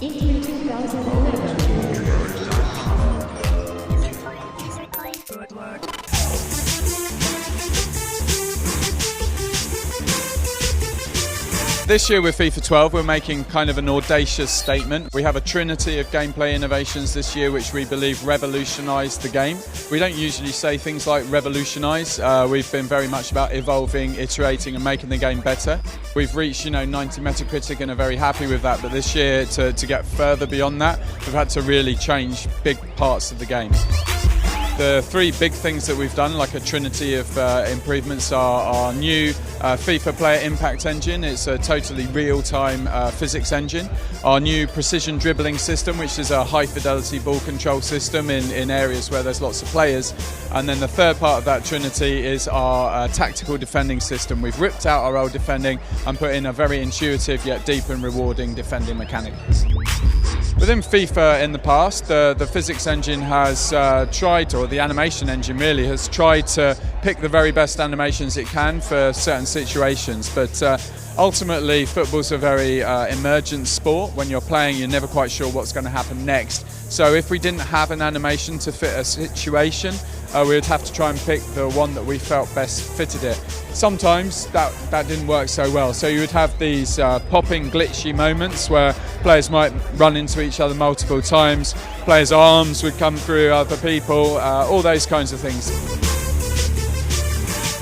in 2011. This year with FIFA 12 we're making kind of an audacious statement. We have a trinity of gameplay innovations this year which we believe revolutionise the game. We don't usually say things like revolutionise. We've been very much about evolving, iterating and making the game better. We've reached 90 Metacritic and are very happy with that, but this year to get further beyond that we've had to really change big parts of the game. The three big things that we've done, like a trinity of improvements, are our new FIFA Player Impact Engine. It's a totally real-time physics engine. Our new precision dribbling system, which is a high-fidelity ball control system in areas where there's lots of players. And then the third part of that trinity is our tactical defending system. We've ripped out our old defending and put in a very intuitive yet deep and rewarding defending mechanic. Within FIFA in the past, the physics engine has tried, or the animation engine really, has tried to pick the very best animations it can for certain situations. But ultimately, football's a very emergent sport. When you're playing, you're never quite sure what's going to happen next. So if we didn't have an animation to fit a situation, we would have to try and pick the one that we felt best fitted it. Sometimes that didn't work so well. So you would have these popping, glitchy moments where players might run into each other multiple times, players' arms would come through other people, all those kinds of things.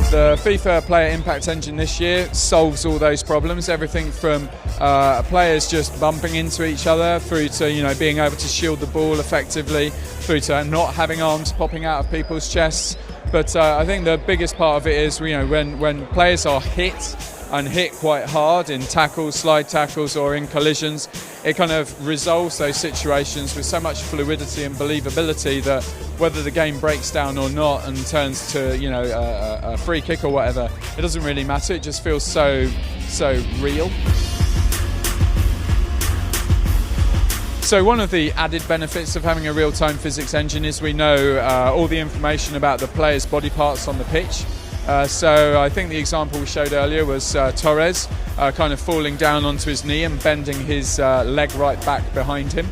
The FIFA Player Impact Engine this year solves all those problems, everything from players just bumping into each other through to being able to shield the ball effectively, through to not having arms popping out of people's chests. But I think the biggest part of it is when players are hit and hit quite hard in tackles, slide tackles or in collisions, it kind of resolves those situations with so much fluidity and believability that whether the game breaks down or not and turns to a free kick or whatever, it doesn't really matter. It just feels so real. So one of the added benefits of having a real-time physics engine is we know all the information about the players' body parts on the pitch. So I think the example we showed earlier was Torres kind of falling down onto his knee and bending his leg right back behind him,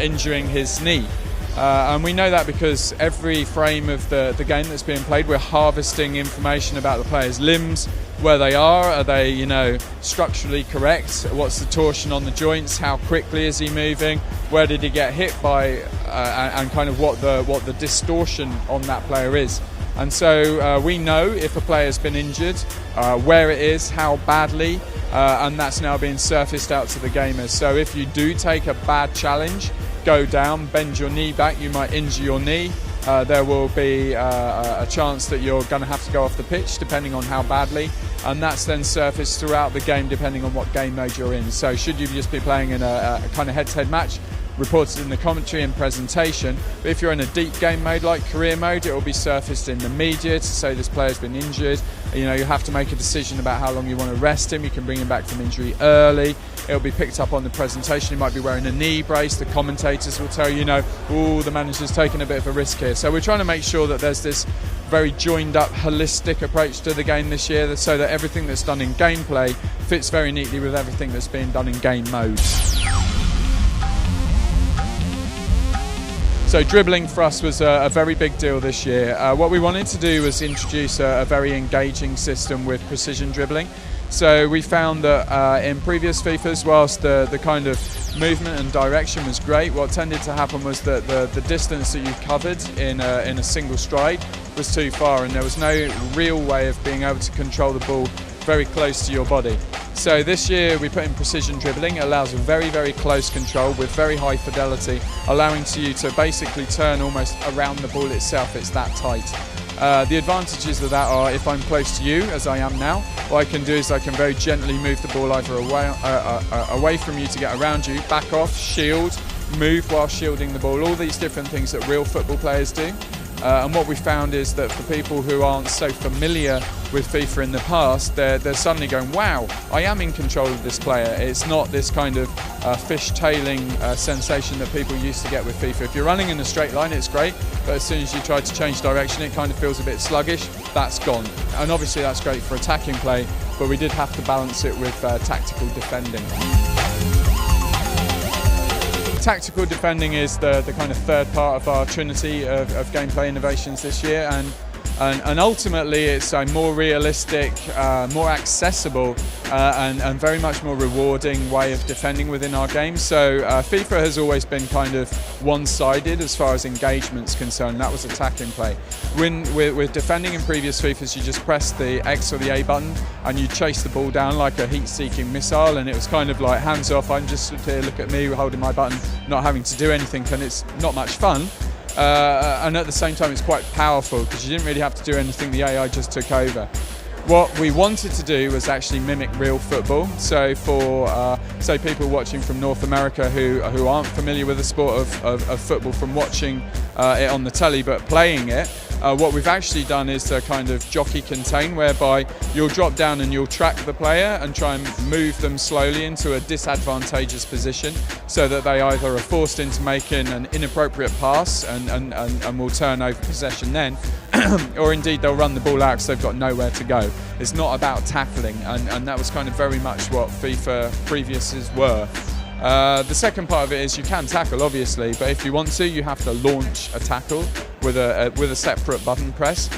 injuring his knee. And we know that because every frame of the game that's being played, we're harvesting information about the players' limbs, where they are they structurally correct, what's the torsion on the joints, how quickly is he moving, where did he get hit by, and kind of what the distortion on that player is. And so we know if a player's been injured, where it is, how badly, and that's now being surfaced out to the gamers. So if you do take a bad challenge, go down, bend your knee back, you might injure your knee. There will be a chance that you're going to have to go off the pitch depending on how badly, and that's then surfaced throughout the game depending on what game mode you're in. So should you just be playing in a kind of head-to-head match, reported in the commentary and presentation, but if you're in a deep game mode like career mode, it will be surfaced in the media to say this player's been injured. You have to make a decision about how long you want to rest him. You can bring him back from injury early. It'll be picked up on the presentation. He might be wearing a knee brace. The commentators will tell the manager's taking a bit of a risk here. So we're trying to make sure that there's this very joined up, holistic approach to the game this year, so that everything that's done in gameplay fits very neatly with everything that's being done in game mode. So dribbling for us was a very big deal this year. What we wanted to do was introduce a very engaging system with precision dribbling. So we found that in previous FIFAs, whilst the kind of movement and direction was great, what tended to happen was that the distance that you covered in a single stride was too far, and there was no real way of being able to control the ball very close to your body. So this year we put in precision dribbling. It allows a very, very close control with very high fidelity, allowing you to basically turn almost around the ball itself. It's that tight. The advantages of that are, if I'm close to you, as I am now, what I can do is I can very gently move the ball either away from you to get around you, back off, shield, move while shielding the ball, all these different things that real football players do. And what we found is that for people who aren't so familiar with FIFA in the past, they're suddenly going, wow, I am in control of this player. It's not this kind of fish-tailing sensation that people used to get with FIFA. If you're running in a straight line, it's great, but as soon as you try to change direction, it kind of feels a bit sluggish. That's gone. And obviously that's great for attacking play, but we did have to balance it with tactical defending. Tactical defending is the kind of third part of our trinity of gameplay innovations this year, and ultimately it's a more realistic, more accessible and very much more rewarding way of defending within our game. So FIFA has always been kind of one-sided as far as engagement's concerned. That was attacking play. With defending in previous FIFAs, you just press the X or the A button and you chase the ball down like a heat-seeking missile, and it was kind of like hands off, I'm just stood here, look at me holding my button, not having to do anything, and it's not much fun. And at the same time it's quite powerful because you didn't really have to do anything, the AI just took over. What we wanted to do was actually mimic real football. So for say people watching from North America who aren't familiar with the sport of football from watching it on the telly but playing it, what we've actually done is to kind of jockey contain, whereby you'll drop down and you'll track the player and try and move them slowly into a disadvantageous position so that they either are forced into making an inappropriate pass and will turn over possession then, or indeed they'll run the ball out because they've got nowhere to go. It's not about tackling, and that was kind of very much what FIFA previous's were. The second part of it is you can tackle, obviously, but if you want to, you have to launch a tackle with a separate button press.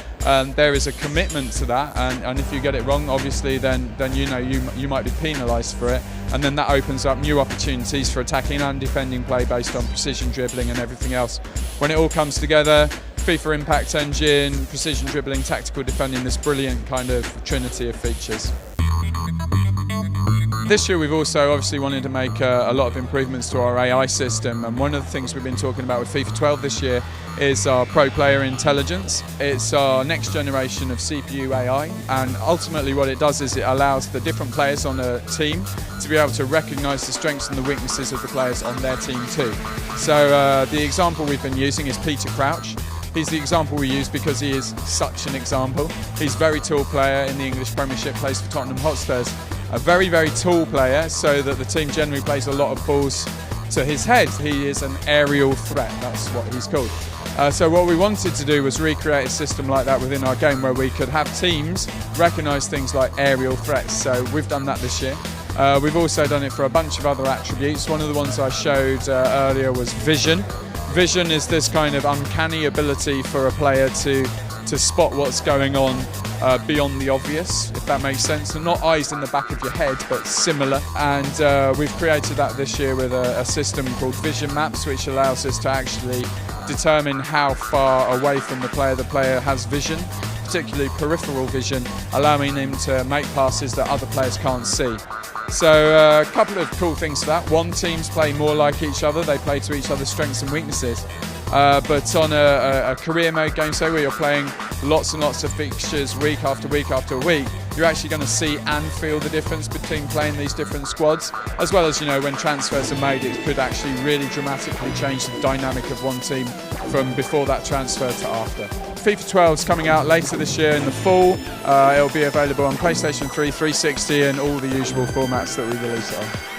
There is a commitment to that, and if you get it wrong, obviously, then you know you might be penalised for it, and then that opens up new opportunities for attacking and defending play based on precision dribbling and everything else. When it all comes together, FIFA Impact Engine, precision dribbling, tactical defending, this brilliant kind of trinity of features. This year we've also obviously wanted to make a lot of improvements to our AI system, and one of the things we've been talking about with FIFA 12 this year is our pro player intelligence. It's our next generation of CPU AI, and ultimately what it does is it allows the different players on a team to be able to recognise the strengths and the weaknesses of the players on their team too. So the example we've been using is Peter Crouch. He's the example we use because he is such an example. He's a very tall player in the English Premiership, plays for Tottenham Hotspurs. A very, very tall player, so that the team generally plays a lot of balls to his head. He is an aerial threat, that's what he's called. So what we wanted to do was recreate a system like that within our game where we could have teams recognise things like aerial threats. So we've done that this year. We've also done it for a bunch of other attributes. One of the ones I showed earlier was vision. Vision is this kind of uncanny ability for a player to spot what's going on beyond the obvious, if that makes sense. And not eyes in the back of your head, but similar. And we've created that this year with a system called Vision Maps, which allows us to actually determine how far away from the player has vision, particularly peripheral vision, allowing him to make passes that other players can't see. So a couple of cool things for that. One, teams play more like each other. They play to each other's strengths and weaknesses. But on a career mode game, say where you're playing lots and lots of fixtures week after week after week, you're actually going to see and feel the difference between playing these different squads, as well as, you know, when transfers are made, it could actually really dramatically change the dynamic of one team from before that transfer to after. FIFA 12 is coming out later this year in the fall. It'll be available on PlayStation 3, 360 and all the usual formats that we release it on.